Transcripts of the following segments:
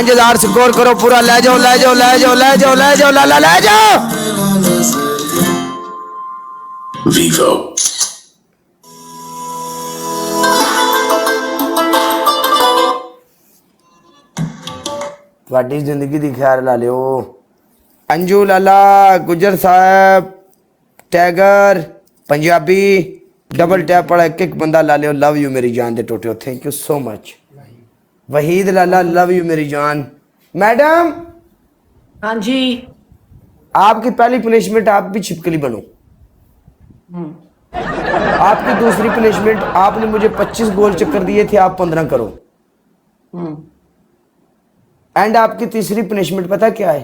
5,000 score करो पूरा, ले जाओ ले जाओ ले जाओ ले जाओ ले जाओ लाला ले जाओ। वीवो वाडी जिंदगी दी खैर ला लियो। अंजू लाला गुजर साहब टैगर पंजाबी डबल टैप पड़ा एक एक बंदा ला लियो। लव यू मेरी जान दे टोटियो, thank you so much. Waheed Lala love you मेरी जान। मैडम हाँ जी, आपकी पहली पनिशमेंट आप भी छिपकली बनो। आपकी दूसरी पनिशमेंट, आपने मुझे 25 गोल चक्कर दिए थे, आप 15 करो। एंड आपकी तीसरी पनिशमेंट पता क्या है?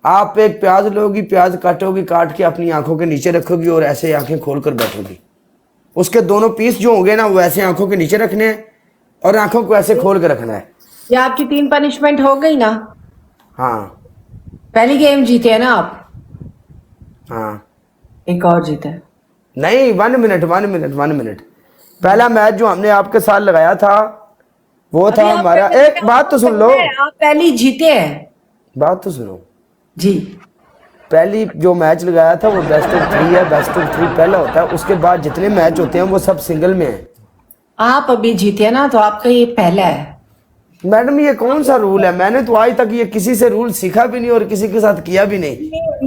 आप एक प्याज लोगी, प्याज काटोगी, काट के अपनी आंखों के नीचे रखोगी और ऐसे आंखें खोलकर बैठोगी। उसके दोनों पीस जो होंगे ना वो ऐसे आंखों के नीचे रखने हैं और आंखों को ऐसे खोल कर रखना है। ये आपकी 3 पनिशमेंट हो गई ना? हाँ पहली गेम जीते हैं ना आप? हाँ एक और जीते हैं। नहीं, 1 मिनट 1 मिनट 1 मिनट। पहला मैच जो हमने आपके साथ लगाया था वो था हमारा, एक बात तो सुन लो, आप पहली जीते हैं। बात तो सुनो जी, पहली जो मैच लगाया था वो बेस्ट ऑफ 3 है। बेस्ट ऑफ 3 पहला होता है, उसके बाद जितने मैच होते हैं वो सब सिंगल में है। आप अभी जीते हैं ना, तो आपका ये पहला है। मैडम ये कौन सा रूल है? मैंने तो आज तक ये किसी से रूल सीखा भी नहीं और किसी के साथ किया भी नहीं।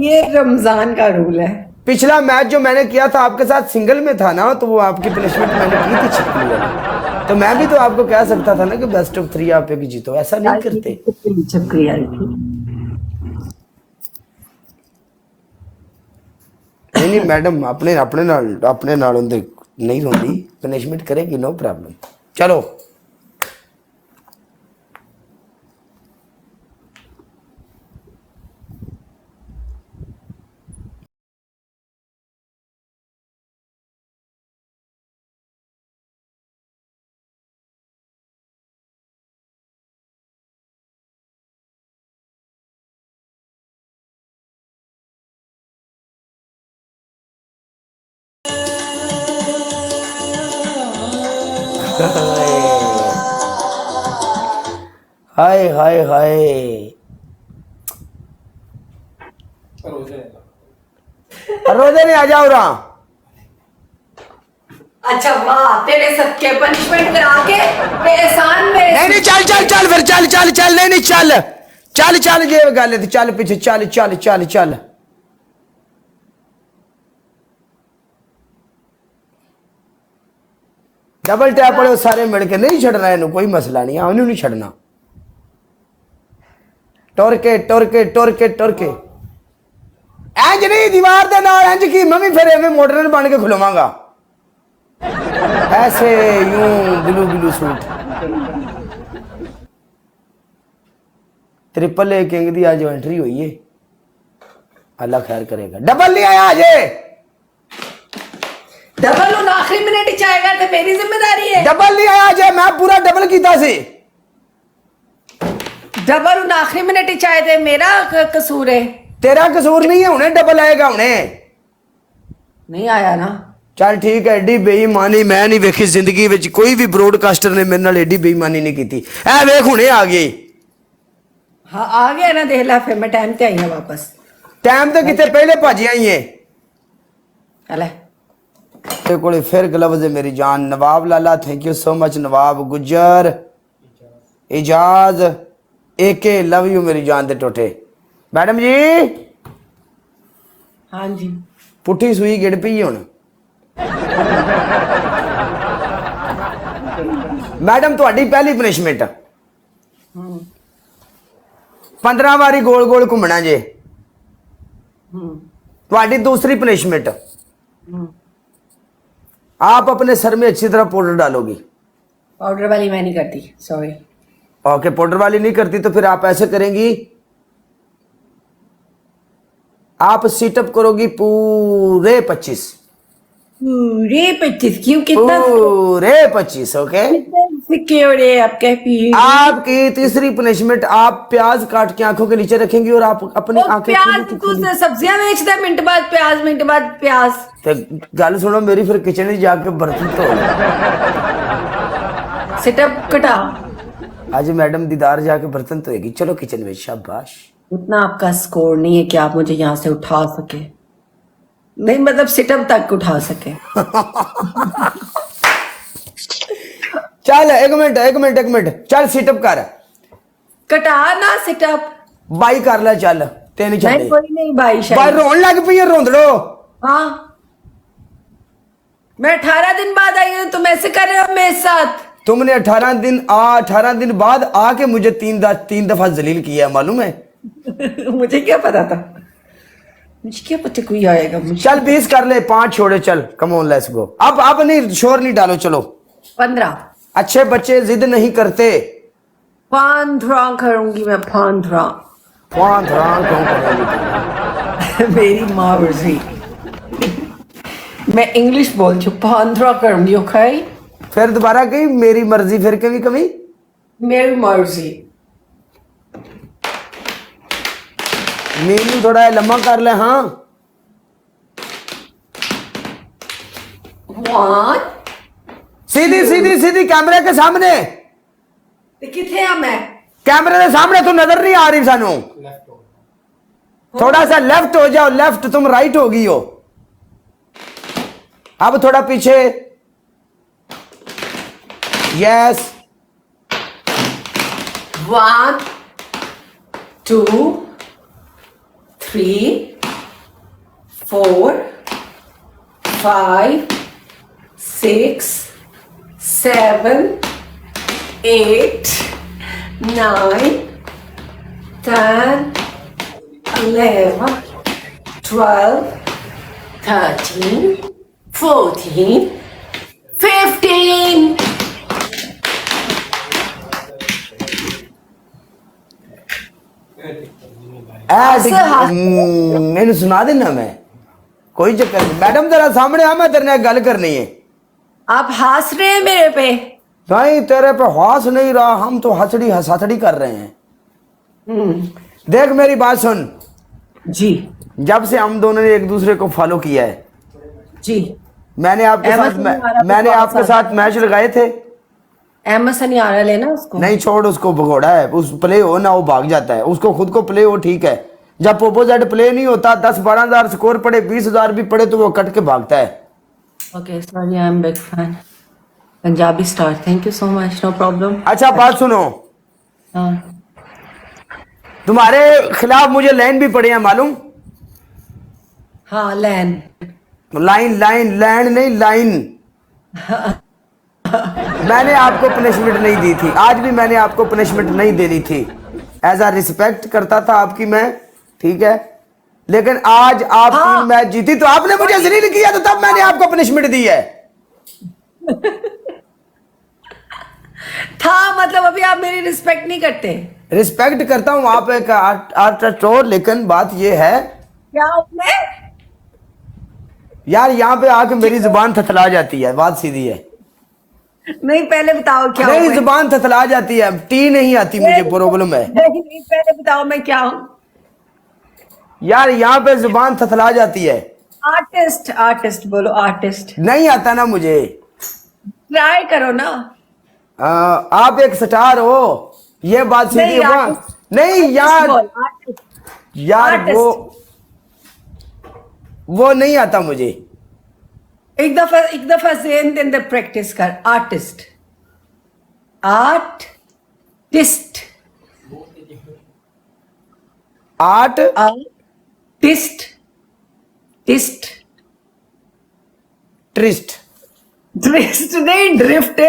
ये रमजान का रूल है। पिछला मैच जो मैंने किया था आपके साथ सिंगल में था ना, तो वो आपकी पनिशमेंट मैंने की थी छिपकली वाली। तो मैं भी तो आपको कह सकता था ना कि बेस्ट ऑफ 3 आप एक जीतो, ऐसा नहीं करते। शुक्रिया। नहीं मैडम अपने अपने नाल उनदे नहीं रोंदी, पनिशमेंट करेगी, नो प्रॉब्लम। चलो हाय हाय हाय, रोजे नहीं आ जाओ रहा। अच्छा वाह, तेरे सबके पनिशमेंट करा के एहसान में। नहीं नहीं चल चल चल फिर चल चल चल, नहीं नहीं चल चल चल, ये गल थी, चल पीछे चल चल चल चल। डबल टैप पड़े सारे मिलके, नहीं छड़ना इन्हों, कोई मसला नहीं, उन्होंने नहीं छड़ना। टोरके टोरके टोरके टोरके इंज नहीं, दीवार के नाल इंज की मैं भी फिर एवं मॉडर्न बन के खुलवांगा, ऐसे यूं blue blue suit. Triple A king दी आज एंट्री हुई है, अल्लाह खैर करेगा। डबल नहीं आया आज, डबल उन आखिरी मिनट ही आएगा तो मेरी जिम्मेदारी है। डबल नहीं आया आज, मैं पूरा डबल कीता सी। डबल उन आखिरी मिनट ही आए थे, मेरा कसूर है। तेरा कसूर नहीं है, उन्हें डबल आएगा, उन्हें नहीं आया ना। चल ठीक है, एडी बेईमानी मैं नहीं वेखी जिंदगी विच, कोई भी ब्रॉडकास्टर ने मेरे नाल एडी बेईमानी नहीं की। ऐ वेख हुणे आ गई। हाँ आ गया ना, देख ला, फिर मैं टाइम ते आई हूँ वापस। टाइम तो कितने पहले भजी आई है। चले तेरे कोले फिर ग्लव्स है मेरी जान। नवाब लाला थैंक यू सो मच। नवाब गुजर इजाज एके लव यू मेरी जान दे टोटे। मैडम जी हाँ जी, पुट्ठी सुई गिड़ पई हुण। मैडम तुहाडी पहली पनिशमेंट 15 बारी गोल गोल घूमना जे। तुहाडी दूसरी पनिशमेंट, आप अपने सर में अच्छी तरह पाउडर डालोगी। पाउडर वाली मैं नहीं करती, सॉरी। ओके पाउडर वाली नहीं करती तो फिर आप ऐसे करेंगी, आप सीटअप करोगी पूरे 25। पूरे 25 क्यों? कितना पूरे 25। ओके सिक्योर आपके पीठ। आपकी तीसरी पनिशमेंट, आप प्याज काट के आंखों के नीचे रखेंगी और आप अपनी आंखें प्याज तू सब्जियां बेचता है, मिनट बाद प्याज, मिनट बाद प्याज। तो गल सुनो मेरी, फिर किचन में जाके बर्तन धो। सेटअप कटा। आज मैडम दीदार जाके बर्तन धोएगी। चलो किचन में, शाबाश। उतना आपका स्कोर नहीं है कि आप मुझे यहाँ से उठा सके, नहीं मतलब सिटअप तक उठा सके। चल एक मिनट, चल सिटअप कर, कटा ना सिटअप। बाई कर ले, चल तेन नहीं छे कोई नहीं भाई बाई शायद। रोन लग पई है, रोंदड़ो। हाँ मैं 18 दिन बाद आई हूँ, तुम ऐसे कर रहे हो मेरे साथ। तुमने 18 दिन बाद आके मुझे तीन दफा जलील किया है, मालूम है? मुझे क्या पता था, मुझे क्या पता कोई आएगा मुझे। चल 20 कर ले, 5 छोड़े, चल कम ऑन लेट्स गो। अब नहीं, शोर नहीं डालो, चलो। 15 अच्छे बच्चे जिद नहीं करते। 15 करूंगी मैं, 15। 15 क्यों करोगी? मेरी माँ मर्जी। मैं इंग्लिश बोल चुप, 15 करूंगी। ओके फिर दोबारा कही, मेरी मर्जी, फिर कभी मेरी मर्जी। मीनू थोड़ा लम्बा कर ले। हाँ 1 सीधी कैमरे के सामने, किथे आ मैं? कैमरे के सामने तो नजर नहीं आ रही सानू। थोड़ा सा लेफ्ट हो जाओ, लेफ्ट, तुम राइट हो गई हो। अब थोड़ा पीछे, यस। 1 2 3 4 5 6 7 8 9 10 11 12 13 14 15। मैंने सुना देना, मैं कोई चक्कर नहीं। मैडम तेरा सामने आ, मैं तेरे नाल गल करनी है। आप हंस रहे हैं मेरे पे? नहीं, तेरे पे हंस नहीं रहा, हम तो हंसड़ी कर रहे हैं। देख मेरी बात सुन जी। जब से हम दोनों ने एक दूसरे को फॉलो किया है, जी मैंने आपके साथ मैच लगाए थे। एमएसन आ रहा लेना उसको। नहीं छोड़, उसको भगोड़ा है, उस प्ले हो ना वो भाग जाता है, उसको खुद को प्ले हो, ठीक है। जब अपोजिट प्ले नहीं होता, 10-12 हजार स्कोर पड़े, 20 हजार भी पड़े, तो वो कट के भागता है। Okay sorry, I am big fan. Punjabi star, thank you so much, no problem. अच्छा बात सुनो, हाँ तुम्हारे खिलाफ मुझे लाइन भी पड़े हैं, मालूम? हाँ लैन लैंड नहीं, लाइन। मैंने आपको पनिशमेंट नहीं दी थी, आज भी मैंने आपको पनिशमेंट नहीं देनी थी। एज अ रिस्पेक्ट करता था आपकी मैं, ठीक है। लेकिन आज आप हाँ। मैच जीती तो आपने मुझे जलील किया, तो तब मैंने आपको पनिशमेंट दी है। था मतलब अभी आप मेरी रिस्पेक्ट नहीं करते। रिस्पेक्ट करता हूं, आप एक आर्टिस्ट हो, लेकिन बात ये है क्या आपने? यार, यहाँ पे आके मेरी जुबान थथला जाती है, बात सीधी है। नहीं पहले बताओ क्या नहीं, हूं मैं? जुबान थथला जाती है, टी नहीं आती, मुझे प्रॉब्लम है। नहीं पहले बताओ मैं क्या हूँ? यार यहाँ पे जुबान थथला जाती है। आर्टिस्ट, आर्टिस्ट बोलो, आर्टिस्ट। नहीं आता ना मुझे। ट्राई करो ना। आप एक स्टार हो, ये बात सीधी नहीं, है। नहीं यार, यार आर्टिस्ट। वो नहीं आता मुझे। एक दफा ज़हन दिन प्रैक्टिस कर। आर्टिस्ट, आर्टिस्ट, आर्टिस्ट, टिस्ट, ट्रिस्ट, ड्रिफ्ट नहीं, ड्रिफ्ट।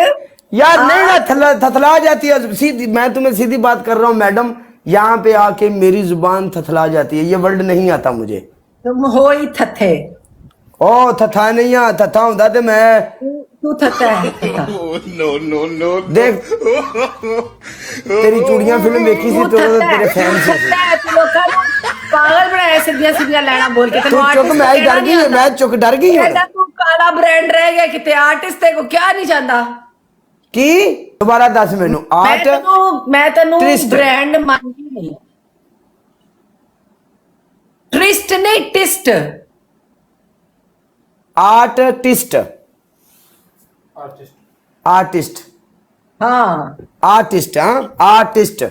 यार नहीं ना, थथला जाती है सीधी। मैं तुम्हें सीधी बात कर रहा हूँ मैडम, यहाँ पे आके मेरी जुबान थथला जाती है, ये वर्ड नहीं आता मुझे। तुम हो ही थथे। ओ थथा नहीं आ, थथा होता तो मैं। तू थथा है, थथा। No. देख तेरी चूड़ियां फिल्म देखी थी तो तेरे फैन से पागल बनाया सीधिया सीधिया लाना बोल के। तू चुक, मैं डर गई, मैं चुक डर गई हूं। तू काला ब्रांड रह गया किते। आर्टिस्ट तेरे को क्या नहीं जानता की दोबारा 10 मैनू आर्ट। मैं तेनू ट्रिस्ट। ब्रांड मानती नहीं। ट्रिस्ट नहीं, टिस्ट। Artist, artist. हाँ आर्टिस्ट हाँ आर्टिस्ट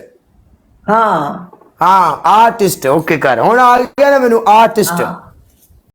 हाँ हाँ आर्टिस्ट ओके कर हुण आ गया ना मैनू आर्टिस्ट हाँ